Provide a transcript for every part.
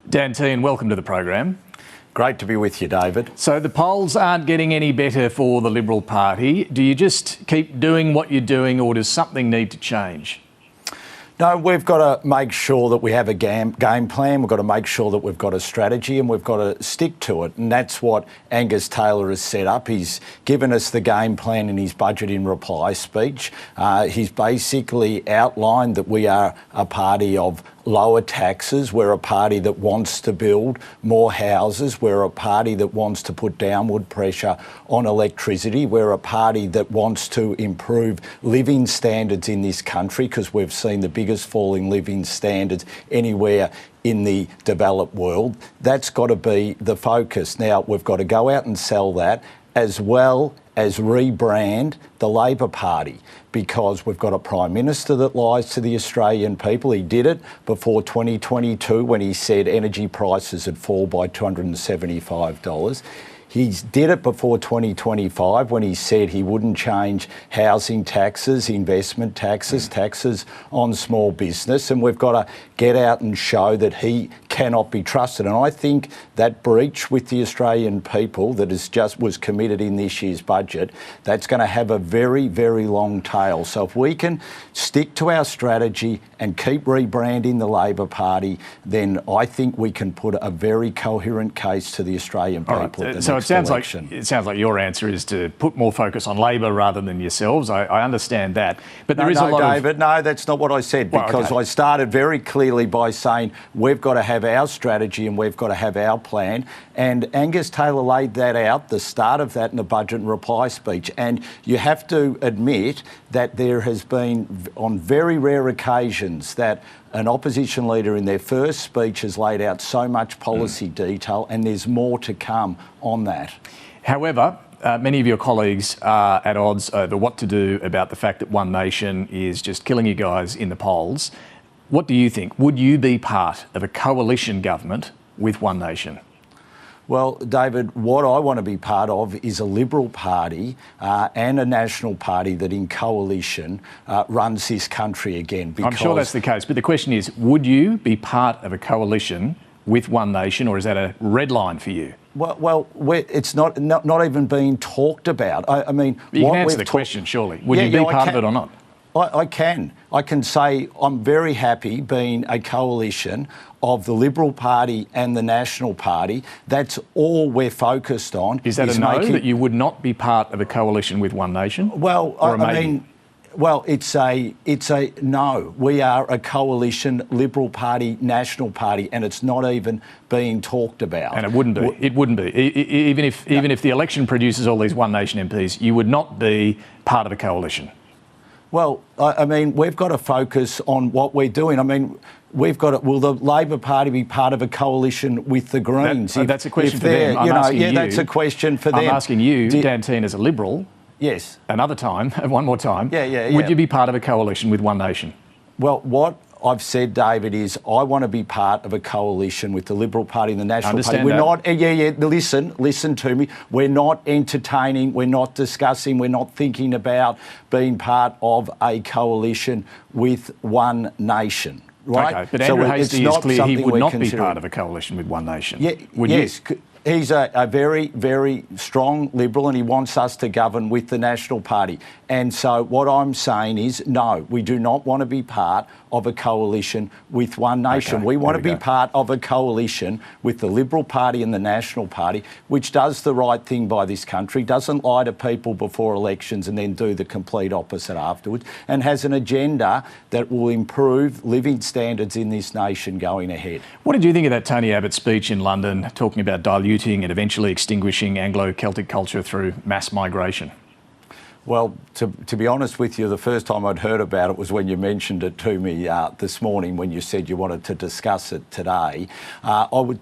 Tehan, welcome to the program. Great to be with you, David. So the polls aren't getting any better for the Liberal Party. Do you just keep doing what you're doing, or does something need to change? No, we've got to make sure that we have a game plan. We've got to make sure that we've got a strategy, and we've got to stick to it. And that's what Angus Taylor has set up. He's given us the game plan in his budget in reply speech. He's basically outlined that we are a party of lower taxes. We're a party that wants to build more houses. We're a party that wants to put downward pressure on electricity. We're a party that wants to improve living standards in this country, because we've seen the biggest fall in living standards anywhere in the developed world. That's got to be the focus. Now, we've got to go out and sell that, as well as rebrand the Labor Party, because we've got a Prime Minister that lies to the Australian people. He did it before 2022 when he said energy prices would fall by $275. He did it before 2025 when he said he wouldn't change housing taxes, investment taxes, taxes on small business. And we've got to get out and show that he cannot be trusted. And I think that breach with the Australian people that was committed in this year's budget, that's going to have a very, very long tail. So if we can stick to our strategy and keep rebranding the Labor Party, then I think we can put a very coherent case to the Australian people at the next election. It sounds like your answer is to put more focus on Labor rather than yourselves. I understand that, but there is a lot David, no, that's not what I said, because I started very clearly by saying we've got to have our strategy and we've got to have our plan. And Angus Taylor laid that out, the start of that, in the budget and reply speech. And you have to admit that there has been, on very rare occasions, that an opposition leader in their first speech has laid out so much policy detail, and there's more to come on that. However, many of your colleagues are at odds over what to do about the fact that One Nation is just killing you guys in the polls. What do you think? Would you be part of a coalition government with One Nation? Well, David, what I want to be part of is a Liberal Party and a National Party that in coalition runs this country again. I'm sure that's the case, but the question is, would you be part of a coalition with One Nation, or is that a red line for you? Well, it's not even being talked about. I mean, you can answer the question, surely. Would you be part of it or not? I can. I can say I'm very happy being a coalition of the Liberal Party and the National Party. That's all we're focused on. Is that a no, that you would not be part of a coalition with One Nation? Well, it's a no. We are a coalition, Liberal Party, National Party, and it's not even being talked about. And it wouldn't be. It wouldn't be. Even if the election produces all these One Nation MPs, you would not be part of a coalition. Well, I mean, we've got to focus on what we're doing. I mean, we've got to, will the Labor Party be part of a coalition with the Greens? That's a question for them. That's a question for them. I'm asking you, Tehan, as a Liberal. Yes. Another time, one more time. Yeah. Would you be part of a coalition with One Nation? Well, what I've said, David, is I want to be part of a coalition with the Liberal Party and the National Party. We're not. Listen to me. We're not entertaining. We're not discussing. We're not thinking about being part of a coalition with One Nation. Right? Okay, but Andrew Hastie is clear he would not be part of a coalition with One Nation. Yes. He's a very, very strong Liberal, and he wants us to govern with the National Party. And so what I'm saying is, no, we do not want to be part of a coalition with One Nation. We want to be part of a coalition with the Liberal Party and the National Party, which does the right thing by this country, doesn't lie to people before elections and then do the complete opposite afterwards, and has an agenda that will improve living standards in this nation going ahead. What did you think of that Tony Abbott speech in London, talking about diluting and eventually extinguishing Anglo-Celtic culture through mass migration? Well, to be honest with you, the first time I'd heard about it was when you mentioned it to me this morning, when you said you wanted to discuss it today.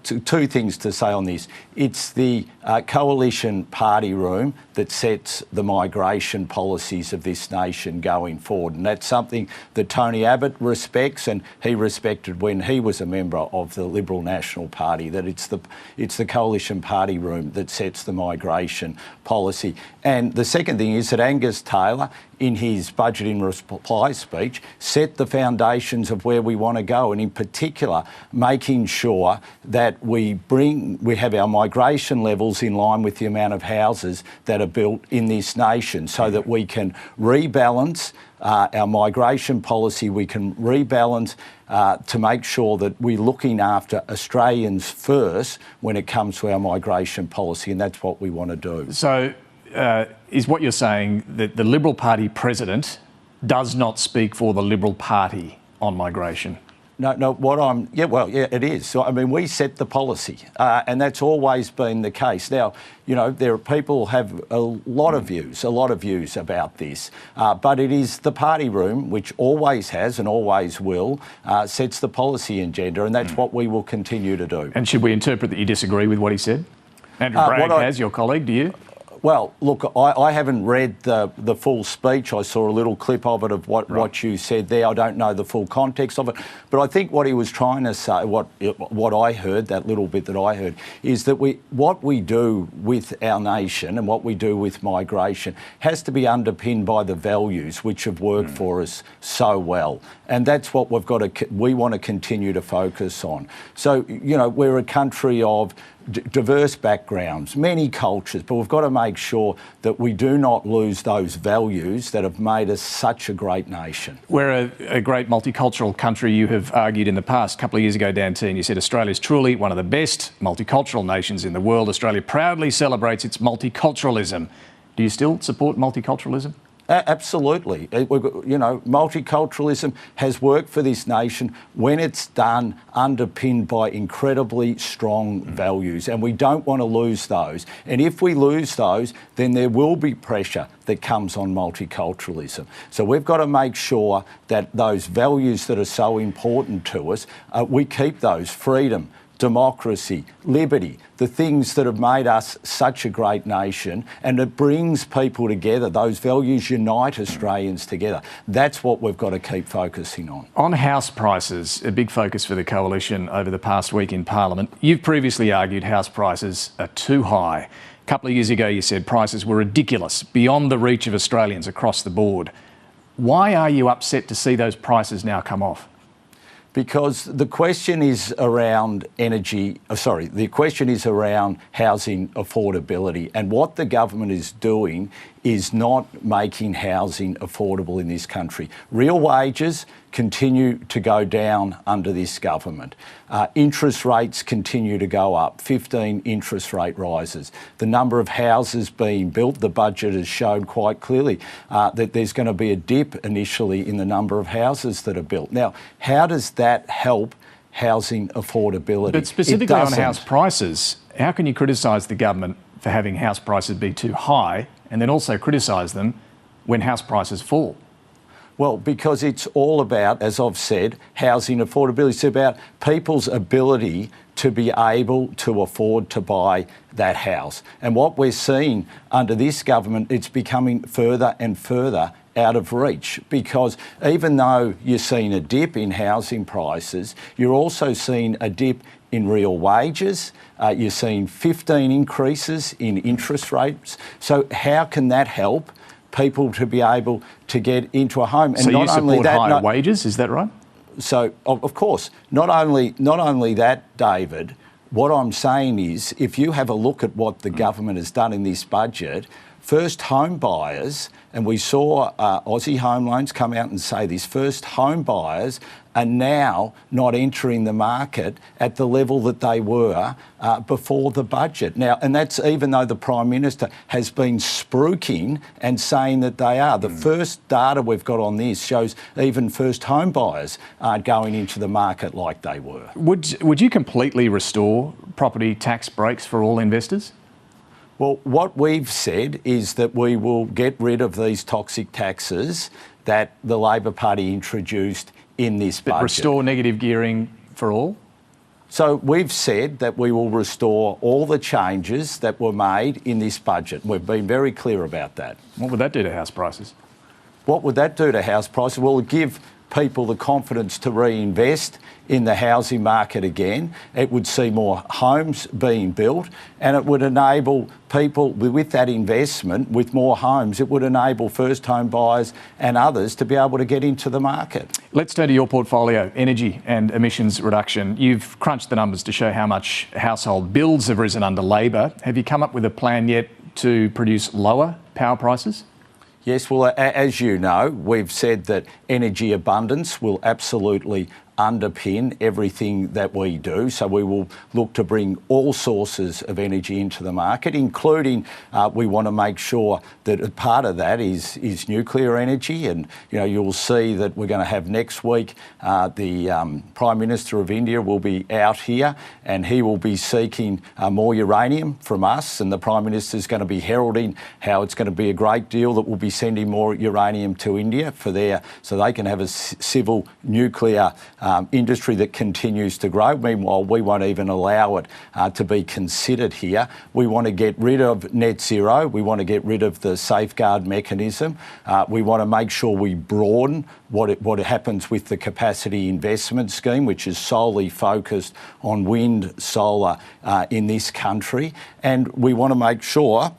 Two things to say on this. It's the coalition party room that sets the migration policies of this nation going forward. And that's something that Tony Abbott respects, and he respected when he was a member of the Liberal National Party, that it's the coalition party room that sets the migration policy. And the second thing is that Angus Taylor, in his budget in reply speech, set the foundations of where we want to go, and in particular, making sure that we have our migration levels in line with the amount of houses that are built in this nation, so that we can rebalance our migration policy, we can rebalance to make sure that we're looking after Australians first when it comes to our migration policy, and that's what we want to do. So is what you're saying that the Liberal Party president does not speak for the Liberal Party on migration? No, it is. So, I mean, we set the policy, and that's always been the case. Now, there are people who have a lot of views about this, but it is the party room, which always has and always will, sets the policy agenda, and that's what we will continue to do. And should we interpret that you disagree with what he said? Andrew Bragg has, your colleague, do you? Well, look, I haven't read the full speech. I saw a little clip of it of what you said there. I don't know the full context of it. But I think what he was trying to say, what I heard, that little bit that I heard, is that what we do with our nation and what we do with migration has to be underpinned by the values which have worked for us so well. And that's what we want to continue to focus on. So, we're a country of diverse backgrounds, many cultures, but we've got to make sure that we do not lose those values that have made us such a great nation. We're a great multicultural country. You have argued in the past, a couple of years ago, Dan Tehan, you said Australia is truly one of the best multicultural nations in the world. Australia proudly celebrates its multiculturalism. Do you still support multiculturalism? Absolutely. Multiculturalism has worked for this nation when it's done underpinned by incredibly strong values, and we don't want to lose those. And if we lose those, then there will be pressure that comes on multiculturalism. So we've got to make sure that those values that are so important to us, we keep those: freedom, democracy, liberty, the things that have made us such a great nation, and it brings people together. Those values unite Australians together. That's what we've got to keep focusing on. On house prices, a big focus for the Coalition over the past week in Parliament. You've previously argued house prices are too high. A couple of years ago you said prices were ridiculous, beyond the reach of Australians across the board. Why are you upset to see those prices now come off? Because the question is around the question is around housing affordability. And what the government is doing is not making housing affordable in this country. Real wages continue to go down under this government. Interest rates continue to go up, 15 interest rate rises. The number of houses being built, the budget has shown quite clearly that there's going to be a dip initially in the number of houses that are built. Now, how does that help housing affordability? But specifically on house prices, how can you criticise the government for having house prices be too high and then also criticise them when house prices fall? Well, because it's all about, as I've said, housing affordability. It's about people's ability to be able to afford to buy that house. And what we're seeing under this government, it's becoming further and further out of reach, because even though you're seeing a dip in housing prices, you're also seeing a dip in real wages. You're seeing 15 increases in interest rates. So how can that help people to be able to get into a home? And so you support higher wages, is that right? So, of course, not only that, David, what I'm saying is, if you have a look at what the government has done in this budget, first home buyers, and we saw Aussie Home Loans come out and say this, first home buyers are now not entering the market at the level that they were before the budget. Now, and that's even though the Prime Minister has been spruiking and saying that they are. The first data we've got on this shows even first home buyers aren't going into the market like they were. Would you completely restore property tax breaks for all investors? Well, what we've said is that we will get rid of these toxic taxes that the Labor Party introduced in this budget. But restore negative gearing for all? So we've said that we will restore all the changes that were made in this budget. We've been very clear about that. What would that do to house prices? What would that do to house prices? Well, it would give people the confidence to reinvest in the housing market again. It would see more homes being built, and it would enable people with that investment, with more homes, it would enable first home buyers and others to be able to get into the market. Let's turn to your portfolio, energy and emissions reduction. You've crunched the numbers to show how much household bills have risen under Labor. Have you come up with a plan yet to produce lower power prices? Yes, well, as you know, we've said that energy abundance will absolutely underpin everything that we do. So we will look to bring all sources of energy into the market, including we want to make sure that a part of that is nuclear energy. And, you know, you'll see that we're going to have next week the Prime Minister of India will be out here and he will be seeking more uranium from us. And the Prime Minister is going to be heralding how it's going to be a great deal that we'll be sending more uranium to India so they can have a civil nuclear industry that continues to grow. Meanwhile, we won't even allow it to be considered here. We want to get rid of net zero. We want to get rid of the safeguard mechanism. We want to make sure we broaden what happens with the capacity investment scheme, which is solely focused on wind, solar in this country. And we want to make sure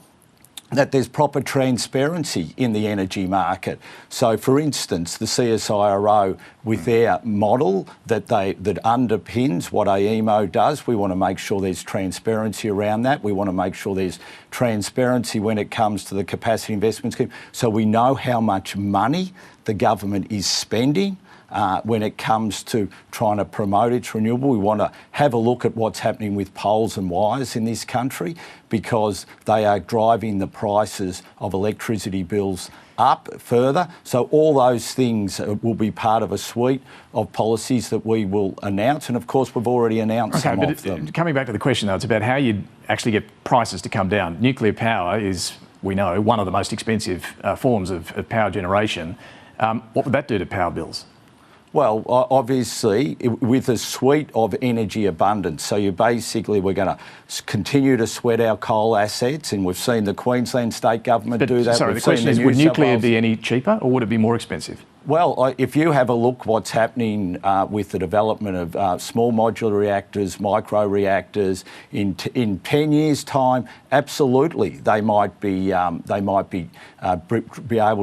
that there's proper transparency in the energy market. So, for instance, the CSIRO, with their model that underpins what AEMO does, we want to make sure there's transparency around that. We want to make sure there's transparency when it comes to the capacity investment scheme, so we know how much money the government is spending when it comes to trying to promote its renewable. We want to have a look at what's happening with poles and wires in this country, because they are driving the prices of electricity bills up further. So all those things will be part of a suite of policies that we will announce. And of course, we've already announced some of them. Coming back to the question, though, it's about how you actually get prices to come down. Nuclear power is, we know, one of the most expensive forms of power generation. What would that do to power bills? Well, obviously, with a suite of energy abundance. So we're going to continue to sweat our coal assets, and we've seen the Queensland state government do that. Sorry, the question is, would nuclear be any cheaper or would it be more expensive? Well, if you have a look what's happening with the development of small modular reactors, micro reactors, in 10 years' time, absolutely they might be able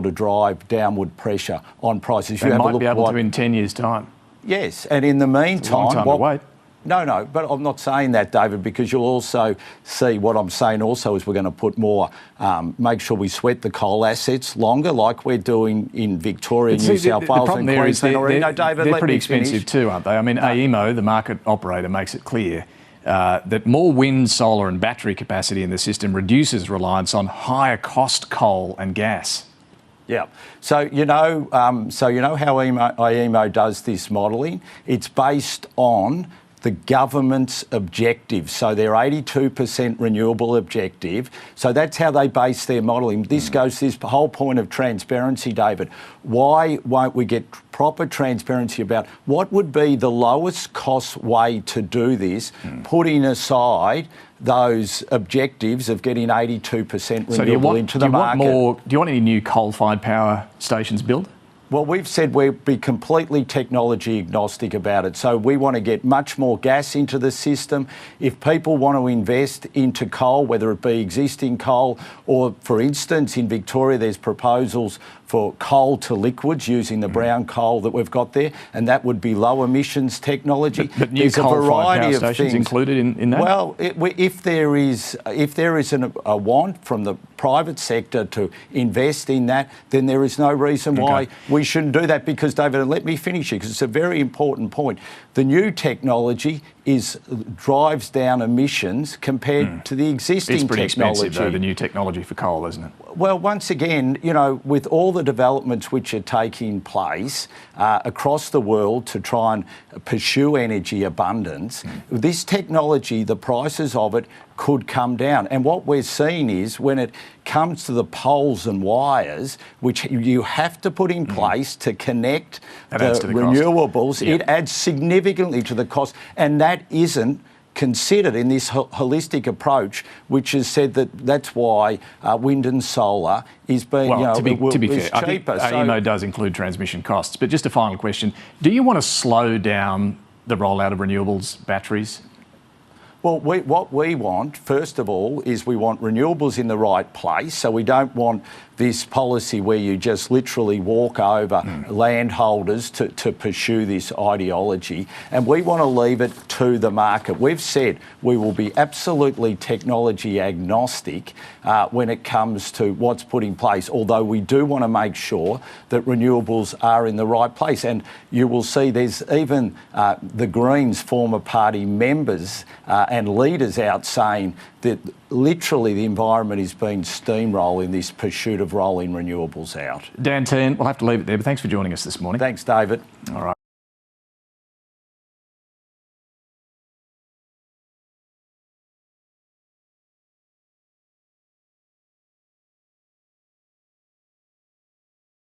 to drive downward pressure on prices. They might be able to in 10 years' time. Yes, and in the meantime, it's a long time to wait. No, but I'm not saying that, David, because you'll also see what I'm saying also is we're going to put more, make sure we sweat the coal assets longer, like we're doing in Victoria, New South Wales and Queensland already. No, David, they're pretty expensive too, aren't they? I mean, AEMO, the market operator, makes it clear that more wind, solar and battery capacity in the system reduces reliance on higher cost coal and gas. Yeah. So you know how AEMO does this modelling? It's based on the government's objective. So their 82% renewable objective. So that's how they base their modelling. This goes to this whole point of transparency, David. Why won't we get proper transparency about what would be the lowest cost way to do this, putting aside those objectives of getting 82% renewable into the market? Do you want any new coal-fired power stations built? Well, we've said we'll be completely technology agnostic about it. So we want to get much more gas into the system. If people want to invest into coal, whether it be existing coal or, for instance, in Victoria, there's proposals for coal to liquids using the brown coal that we've got there, and that would be low emissions technology. But new coal-fired power stations included in that? Well, if there is a want from the private sector to invest in that, then there is no reason why we shouldn't do that. Because, David, and let me finish here, because it's a very important point. The new technology drives down emissions compared to the existing technology. It's pretty expensive, though, the new technology for coal, isn't it? Well, once again, you know, with all the developments which are taking place across the world to try and pursue energy abundance, this technology, the prices of it could come down. And what we're seeing is when it comes to the poles and wires, which you have to put in place to connect the renewables, it adds significantly to the cost. And that isn't considered in this holistic approach, which has said that that's why wind and solar is being, well, to be fair, cheaper. I think AEMO does include transmission costs. But just a final question, do you want to slow down the rollout of renewables, batteries? Well, what we want, first of all, is we want renewables in the right place. So we don't want this policy where you just literally walk over landholders to pursue this ideology. And we want to leave it to the market. We've said we will be absolutely technology agnostic when it comes to what's put in place, although we do want to make sure that renewables are in the right place. And you will see there's even the Greens former party members and leaders out saying that literally the environment is being steamrolled in this pursuit of rolling renewables out. Dan Tehan, we'll have to leave it there, but thanks for joining us this morning. Thanks, David. All right.